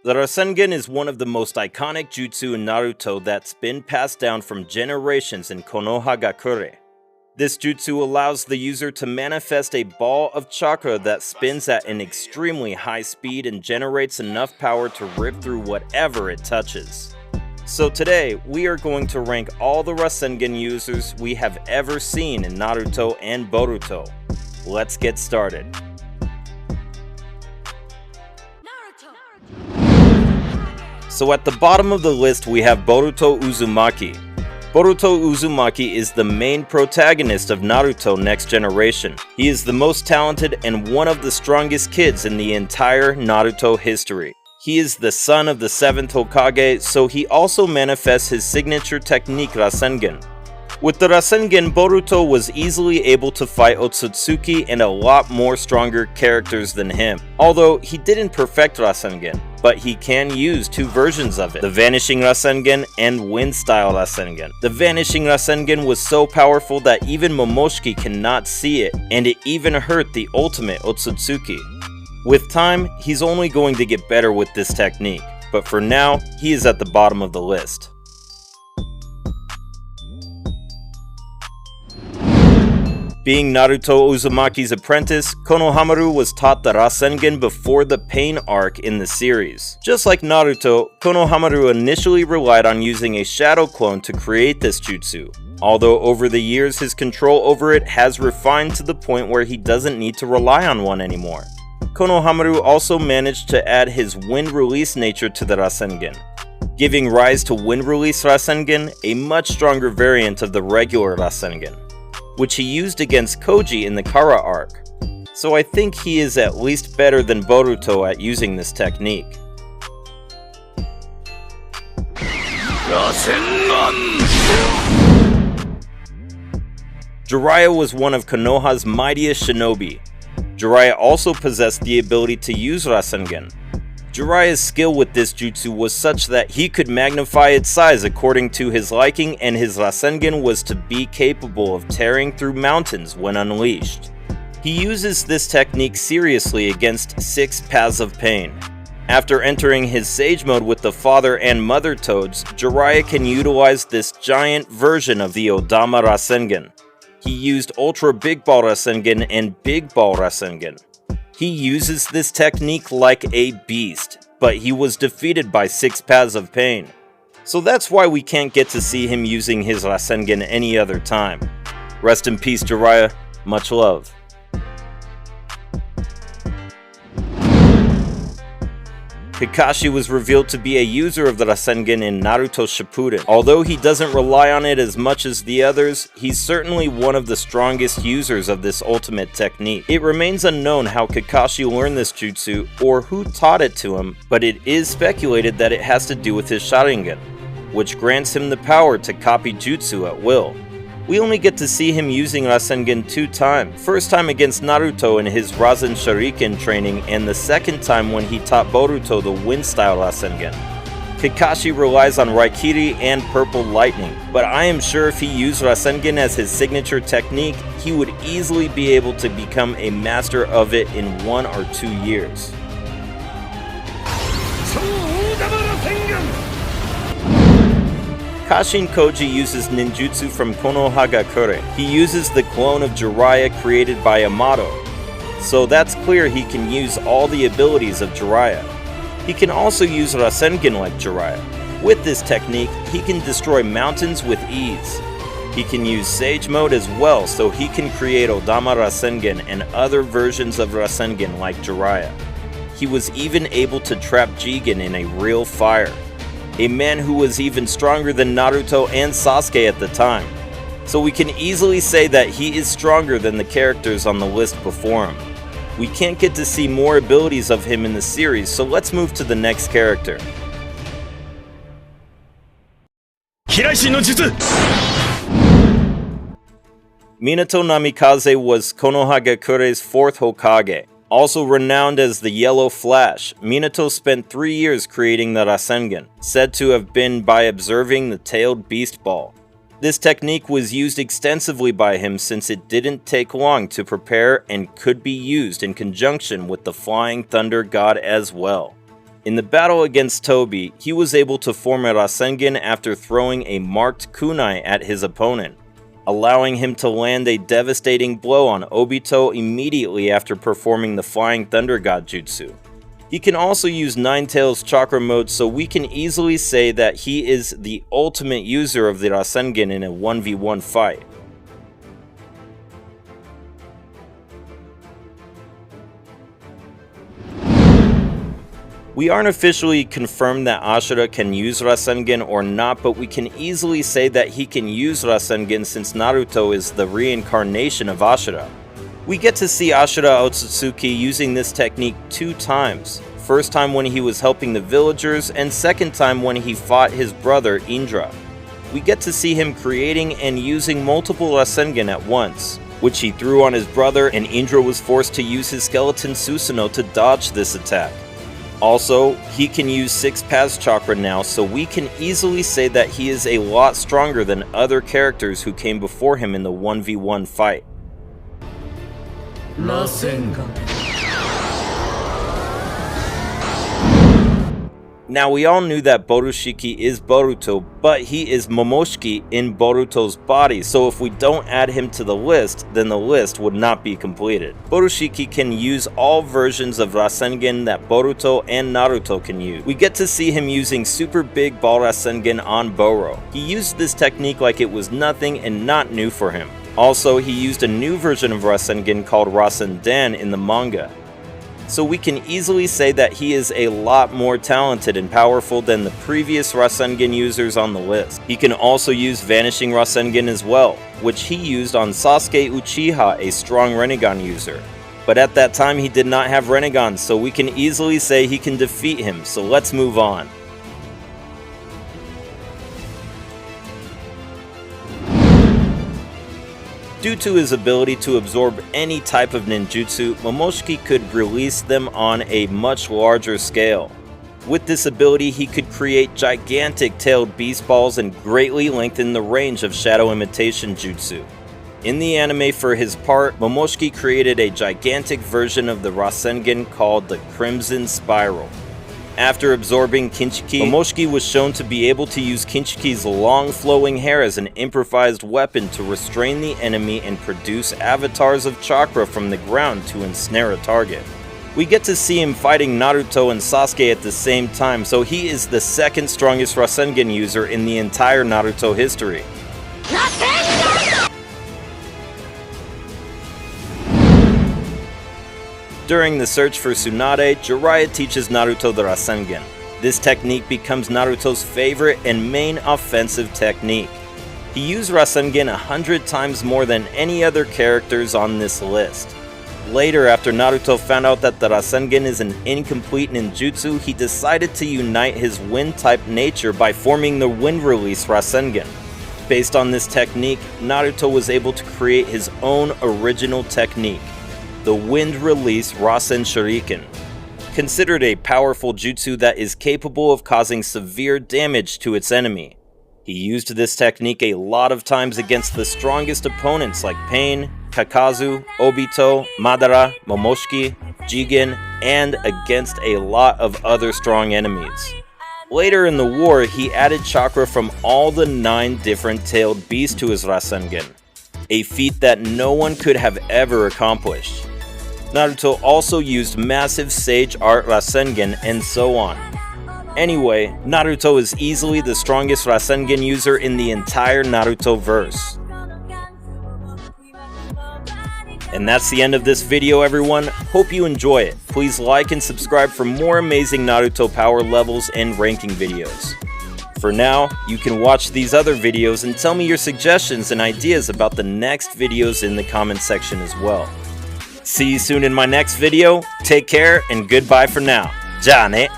The Rasengan is one of the most iconic jutsu in Naruto that's been passed down from generations in Konohagakure. This jutsu allows the user to manifest a ball of chakra that spins at an extremely high speed and generates enough power to rip through whatever it touches. So today, we are going to rank all the Rasengan users we have ever seen in Naruto and Boruto. Let's get started. So at the bottom of the list we have Boruto Uzumaki. Boruto Uzumaki is the main protagonist of Naruto Next Generation. He is the most talented and one of the strongest kids in the entire Naruto history. He is the son of the 7th Hokage, so he also manifests his signature technique Rasengan. With the Rasengan, Boruto was easily able to fight Otsutsuki and a lot more stronger characters than him. Although he didn't perfect Rasengan, but he can use two versions of it, the Vanishing Rasengan and Wind Style Rasengan. The Vanishing Rasengan was so powerful that even Momoshiki cannot see it, and it even hurt the ultimate Otsutsuki. With time, he's only going to get better with this technique, but for now, he is at the bottom of the list. Being Naruto Uzumaki's apprentice, Konohamaru was taught the Rasengan before the Pain arc in the series. Just like Naruto, Konohamaru initially relied on using a shadow clone to create this jutsu, although over the years his control over it has refined to the point where he doesn't need to rely on one anymore. Konohamaru also managed to add his wind release nature to the Rasengan, giving rise to Wind Release Rasengan, a much stronger variant of the regular Rasengan, which he used against Koji in the Kara arc. So I think he is at least better than Boruto at using this technique. Rasengan! Jiraiya was one of Konoha's mightiest shinobi. Jiraiya also possessed the ability to use Rasengan. Jiraiya's skill with this jutsu was such that he could magnify its size according to his liking, and his Rasengan was to be capable of tearing through mountains when unleashed. He uses this technique seriously against 6 Paths of Pain. After entering his Sage Mode with the Father and Mother Toads, Jiraiya can utilize this giant version of the Odama Rasengan. He used Ultra Big Ball Rasengan and Big Ball Rasengan. He uses this technique like a beast, but he was defeated by 6 Paths of Pain. So that's why we can't get to see him using his Rasengan any other time. Rest in peace, Jiraiya. Much love. Kakashi was revealed to be a user of the Rasengan in Naruto Shippuden. Although he doesn't rely on it as much as the others, he's certainly one of the strongest users of this ultimate technique. It remains unknown how Kakashi learned this jutsu or who taught it to him, but it is speculated that it has to do with his Sharingan, which grants him the power to copy jutsu at will. We only get to see him using Rasengan 2 times. First time against Naruto in his Rasen Shuriken training, and the second time when he taught Boruto the Wind Style Rasengan. Kakashi relies on Raikiri and Purple Lightning, but I am sure if he used Rasengan as his signature technique, he would easily be able to become a master of it in 1 or 2 years. Kashin Koji uses ninjutsu from Konohagakure. He uses the clone of Jiraiya created by Yamato, so that's clear he can use all the abilities of Jiraiya. He can also use Rasengan like Jiraiya. With this technique, he can destroy mountains with ease. He can use Sage Mode as well, so he can create Odama Rasengan and other versions of Rasengan like Jiraiya. He was even able to trap Jigen in a real fire, a man who was even stronger than Naruto and Sasuke at the time. So we can easily say that he is stronger than the characters on the list before him. We can't get to see more abilities of him in the series, so let's move to the next character. Minato Namikaze was Konohagakure's 4th Hokage. Also renowned as the Yellow Flash, Minato spent 3 years creating the Rasengan, said to have been by observing the tailed beast ball. This technique was used extensively by him since it didn't take long to prepare and could be used in conjunction with the Flying Thunder God as well. In the battle against Tobi, he was able to form a Rasengan after throwing a marked kunai at his opponent, allowing him to land a devastating blow on Obito immediately after performing the Flying Thunder God Jutsu. He can also use Ninetales Chakra mode, so we can easily say that he is the ultimate user of the Rasengan in a 1v1 fight. We aren't officially confirmed that Ashura can use Rasengan or not, but we can easily say that he can use Rasengan since Naruto is the reincarnation of Ashura. We get to see Ashura Otsutsuki using this technique 2 times. First time when he was helping the villagers, and second time when he fought his brother Indra. We get to see him creating and using multiple Rasengan at once, which he threw on his brother, and Indra was forced to use his skeleton Susanoo to dodge this attack. Also, he can use 6 paths chakra now, so we can easily say that he is a lot stronger than other characters who came before him in the 1v1 fight. Rasengan. Now, we all knew that Borushiki is Boruto, but he is Momoshiki in Boruto's body, so if we don't add him to the list, then the list would not be completed. Borushiki can use all versions of Rasengan that Boruto and Naruto can use. We get to see him using Super Big Ball Rasengan on Boro. He used this technique like it was nothing and not new for him. Also, he used a new version of Rasengan called Rasengan in the manga. So we can easily say that he is a lot more talented and powerful than the previous Rasengan users on the list. He can also use Vanishing Rasengan as well, which he used on Sasuke Uchiha, a strong Rasengan user. But at that time he did not have Rasengan, so we can easily say he can defeat him, so let's move on. Due to his ability to absorb any type of ninjutsu, Momoshiki could release them on a much larger scale. With this ability, he could create gigantic tailed beast balls and greatly lengthen the range of shadow imitation jutsu. In the anime, for his part, Momoshiki created a gigantic version of the Rasengan called the Crimson Spiral. After absorbing Kinshiki, Momoshiki was shown to be able to use Kinshiki's long flowing hair as an improvised weapon to restrain the enemy and produce avatars of chakra from the ground to ensnare a target. We get to see him fighting Naruto and Sasuke at the same time, so he is the second strongest Rasengan user in the entire Naruto history. During the search for Tsunade, Jiraiya teaches Naruto the Rasengan. This technique becomes Naruto's favorite and main offensive technique. He used Rasengan 100 times more than any other characters on this list. Later, after Naruto found out that the Rasengan is an incomplete ninjutsu, he decided to unite his wind-type nature by forming the Wind Release Rasengan. Based on this technique, Naruto was able to create his own original technique, the Wind Release Rasen Shuriken, considered a powerful jutsu that is capable of causing severe damage to its enemy. He used this technique a lot of times against the strongest opponents like Pain, Kakazu, Obito, Madara, Momoshiki, Jigen, and against a lot of other strong enemies. Later in the war, he added chakra from all the 9 different tailed beasts to his Rasengan, a feat that no one could have ever accomplished. Naruto also used massive Sage Art Rasengan and so on. Anyway, Naruto is easily the strongest Rasengan user in the entire Naruto verse. And that's the end of this video, everyone. Hope you enjoy it. Please like and subscribe for more amazing Naruto power levels and ranking videos. For now, you can watch these other videos and tell me your suggestions and ideas about the next videos in the comment section as well. See you soon in my next video. Take care and goodbye for now. Ja ne.